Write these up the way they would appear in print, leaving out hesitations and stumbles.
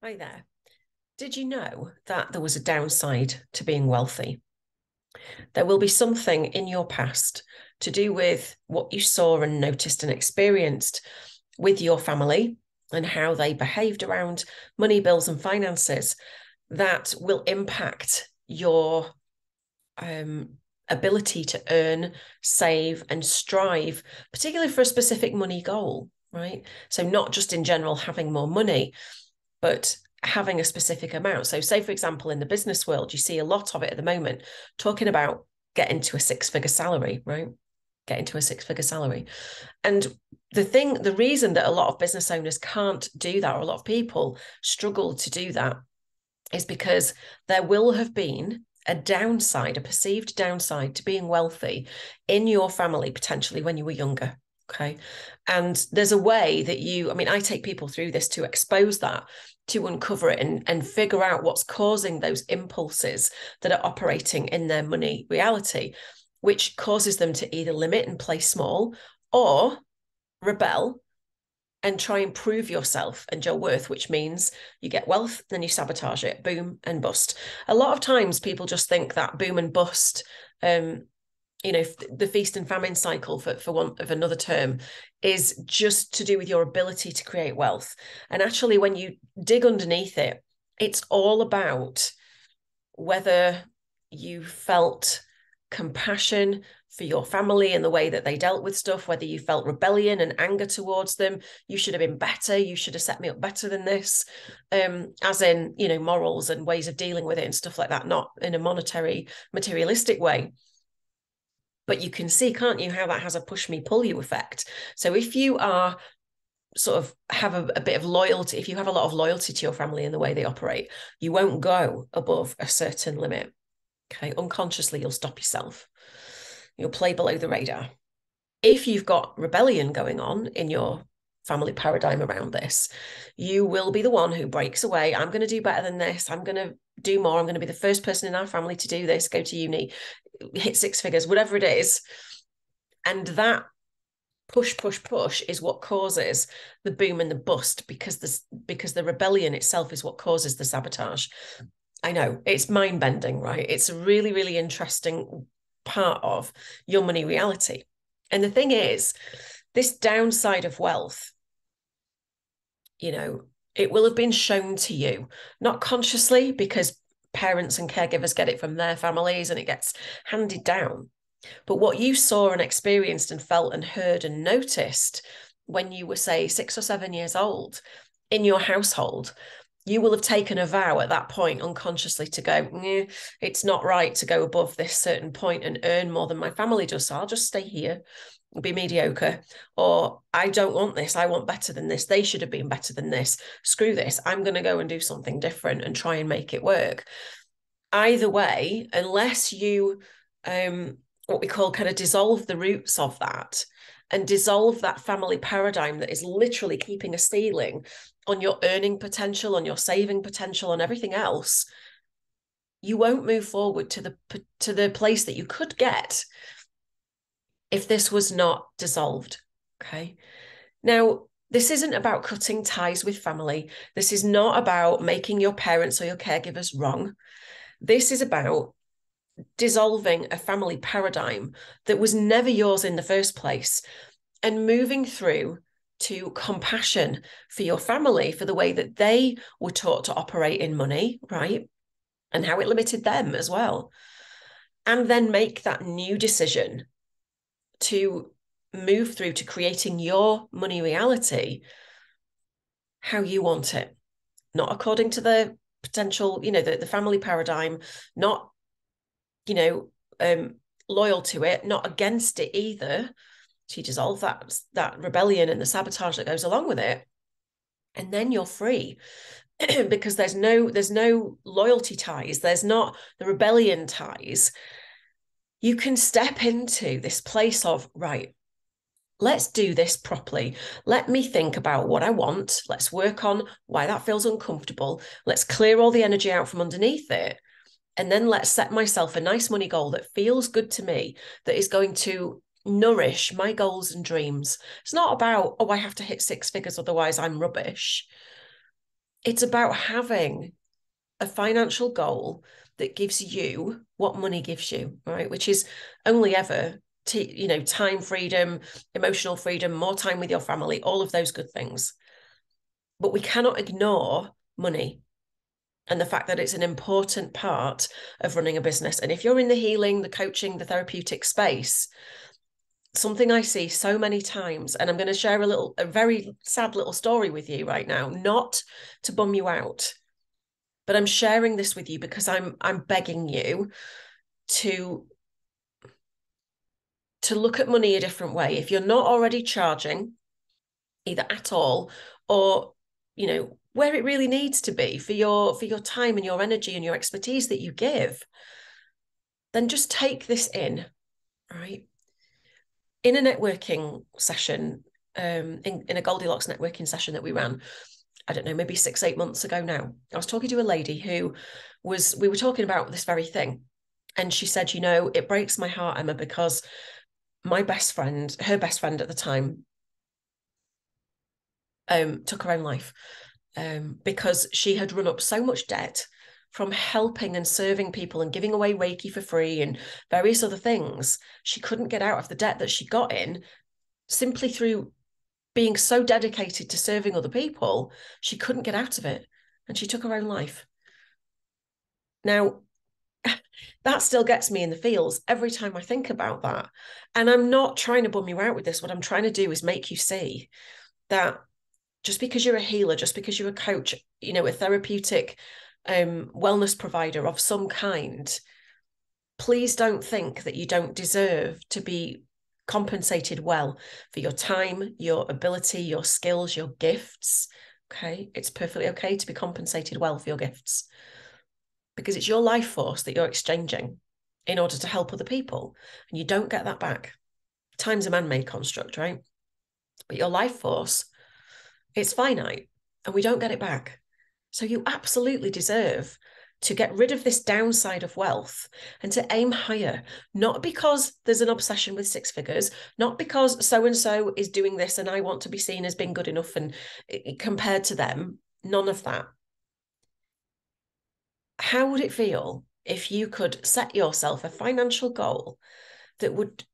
Hi there. Did you know that there was a downside to being wealthy? There will be something in your past to do with what you saw and noticed and experienced with your family and how they behaved around money, bills, and finances that will impact your um, ability to earn, save, and strive, particularly for a specific money goal, right? So, not just in general having more money, but having a specific amount. So, say, for example, in the business world, you see a lot of it at the moment talking about getting to a six-figure salary, right? Get into a six-figure salary. And the reason that a lot of business owners can't do that, or a lot of people struggle to do that, is because there will have been a downside, a perceived downside to being wealthy in your family, potentially when you were younger. Okay. And there's a way that I take people through this to expose that, to uncover it and figure out what's causing those impulses that are operating in their money reality, which causes them to either limit and play small or rebel and try and prove yourself and your worth, which means you get wealth, then you sabotage it, boom and bust. A lot of times people just think that boom and bust, the feast and famine cycle, for want of another term, is just to do with your ability to create wealth. And actually, when you dig underneath it, it's all about whether you felt compassion for your family and the way that they dealt with stuff, whether you felt rebellion and anger towards them. You should have been better. You should have set me up better than this, as in, morals and ways of dealing with it and stuff like that, not in a monetary, materialistic way. But you can see, can't you, how that has a push me, pull you effect. So if you are sort of have a bit of loyalty, if you have a lot of loyalty to your family and the way they operate, you won't go above a certain limit. Okay. Unconsciously, you'll stop yourself. You'll play below the radar. If you've got rebellion going on in your family paradigm around this, you will be the one who breaks away. I'm going to do better than this. I'm going to do more. I'm going to be the first person in our family to do this, go to uni, hit six figures, whatever it is. And that push is what causes the boom and the bust, because the rebellion itself is what causes the sabotage. I know it's mind bending, right? It's a really, really interesting part of your money reality. And the thing is, this downside of wealth, it will have been shown to you, not consciously, because parents and caregivers get it from their families and it gets handed down. But what you saw and experienced and felt and heard and noticed when you were, say, 6 or 7 years old in your household, you will have taken a vow at that point unconsciously to go, it's not right to go above this certain point and earn more than my family does. So I'll just stay here, be mediocre. Or I don't want this. I want better than this. They should have been better than this. Screw this. I'm going to go and do something different and try and make it work. Either way, unless you, what we call kind of dissolve the roots of that and dissolve that family paradigm that is literally keeping a ceiling on your earning potential, on your saving potential, on everything else, you won't move forward to the place that you could get if this was not dissolved. Okay. Now, this isn't about cutting ties with family. This is not about making your parents or your caregivers wrong. This is about dissolving a family paradigm that was never yours in the first place and moving through to compassion for your family, for the way that they were taught to operate in money, right? And how it limited them as well. And then make that new decision to move through to creating your money reality how you want it, not according to the potential, the family paradigm, not, you know, loyal to it, not against it either. To dissolve that rebellion and the sabotage that goes along with it, and then you're free. Because there's no loyalty ties, there's not the rebellion ties. You can step into this place of, right, let's do this properly. Let me think about what I want. Let's work on why that feels uncomfortable. Let's clear all the energy out from underneath it. And then let's set myself a nice money goal that feels good to me, that is going to nourish my goals and dreams. It's not about, I have to hit six figures, otherwise I'm rubbish. It's about having a financial goal that gives you what money gives you, right? Which is only ever, time freedom, emotional freedom, more time with your family, all of those good things. But we cannot ignore money and the fact that it's an important part of running a business. And if you're in the healing, the coaching, the therapeutic space, something I see so many times, and I'm going to share a very sad little story with you right now, not to bum you out, but I'm sharing this with you because I'm begging you to look at money a different way. If you're not already charging either at all, or where it really needs to be for your time and your energy and your expertise that you give, then just take this in, right? In a networking session, in a Goldilocks networking session that we ran, I don't know, maybe 6-8 months ago now, I was talking to a lady we were talking about this very thing. And she said, it breaks my heart, Emma, because her best friend at the time, took her own life, because she had run up so much debt from helping and serving people and giving away Reiki for free and various other things. She couldn't get out of the debt that she got in simply through being so dedicated to serving other people. She couldn't get out of it, and she took her own life. Now, that still gets me in the feels every time I think about that. And I'm not trying to bum you out with this. What I'm trying to do is make you see that just because you're a healer, just because you're a coach, a therapeutic wellness provider of some kind, please don't think that you don't deserve to be compensated well for your time, your ability, your skills, your gifts. Okay, it's perfectly okay to be compensated well for your gifts, because it's your life force that you're exchanging in order to help other people, and you don't get that back. Time's a man-made construct, right? But your life force, it's finite, and we don't get it back. So you absolutely deserve to get rid of this downside of wealth and to aim higher, not because there's an obsession with six figures, not because so-and-so is doing this and I want to be seen as being good enough and compared to them. None of that. How would it feel if you could set yourself a financial goal that would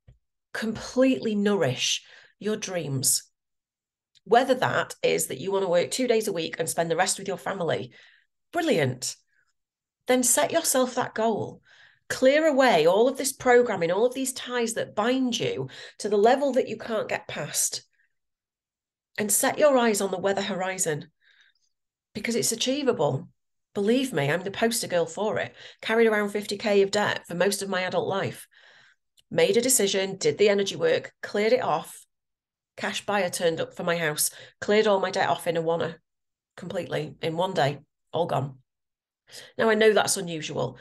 completely nourish your dreams? Whether that is that you want to work 2 days a week and spend the rest with your family, brilliant. Then set yourself that goal. Clear away all of this programming, all of these ties that bind you to the level that you can't get past. And set your eyes on the weather horizon, because it's achievable. Believe me, I'm the poster girl for it. Carried around 50K of debt for most of my adult life. Made a decision, did the energy work, cleared it off. Cash buyer turned up for my house, cleared all my debt off in a wanna, completely, in one day, all gone. Now, I know that's unusual,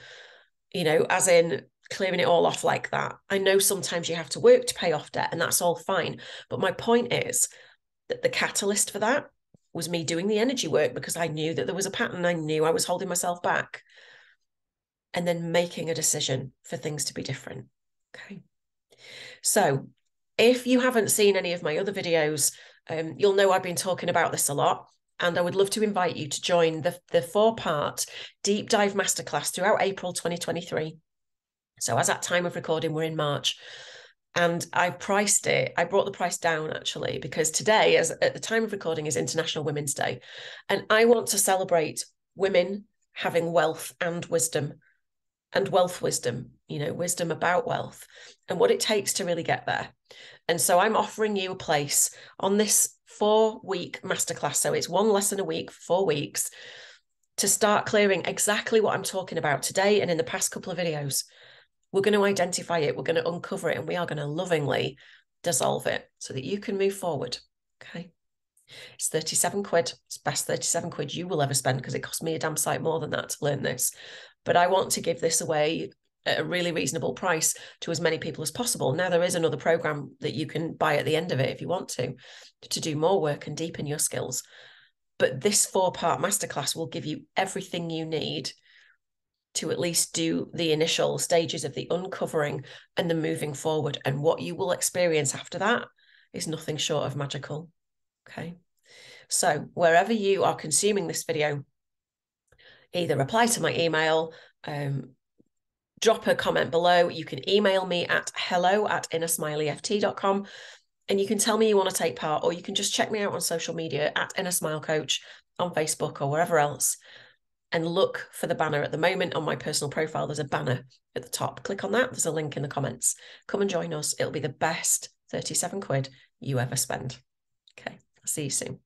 as in clearing it all off like that. I know sometimes you have to work to pay off debt, and that's all fine. But my point is that the catalyst for that was me doing the energy work, because I knew that there was a pattern. I knew I was holding myself back, and then making a decision for things to be different. Okay. So if you haven't seen any of my other videos, you'll know I've been talking about this a lot. And I would love to invite you to join the 4-part deep dive masterclass throughout April 2023. So as at time of recording, we're in March. And I priced it. I brought the price down, actually, because today, at the time of recording, is International Women's Day. And I want to celebrate women having wealth and wisdom, and wealth wisdom, wisdom about wealth and what it takes to really get there. And so I'm offering you a place on this 4-week masterclass. So it's 1 lesson a week for 4 weeks to start clearing exactly what I'm talking about today and in the past couple of videos. We're going to identify it, we're going to uncover it, and we are going to lovingly dissolve it so that you can move forward. Okay. It's 37 quid. It's best 37 quid you will ever spend, because it cost me a damn sight more than that to learn this. But I want to give this away at a really reasonable price to as many people as possible. Now, there is another program that you can buy at the end of it if you want to do more work and deepen your skills. But this 4-part masterclass will give you everything you need to at least do the initial stages of the uncovering and the moving forward. And what you will experience after that is nothing short of magical. Okay. So wherever you are consuming this video, either reply to my email, drop a comment below. You can email me at hello@innersmileyft.com, and you can tell me you want to take part, or you can just check me out on social media at Inner Smile Coach on Facebook or wherever else, and look for the banner. At the moment on my personal profile, there's a banner at the top. Click on that. There's a link in the comments. Come and join us. It'll be the best 37 quid you ever spend. Okay, I'll see you soon.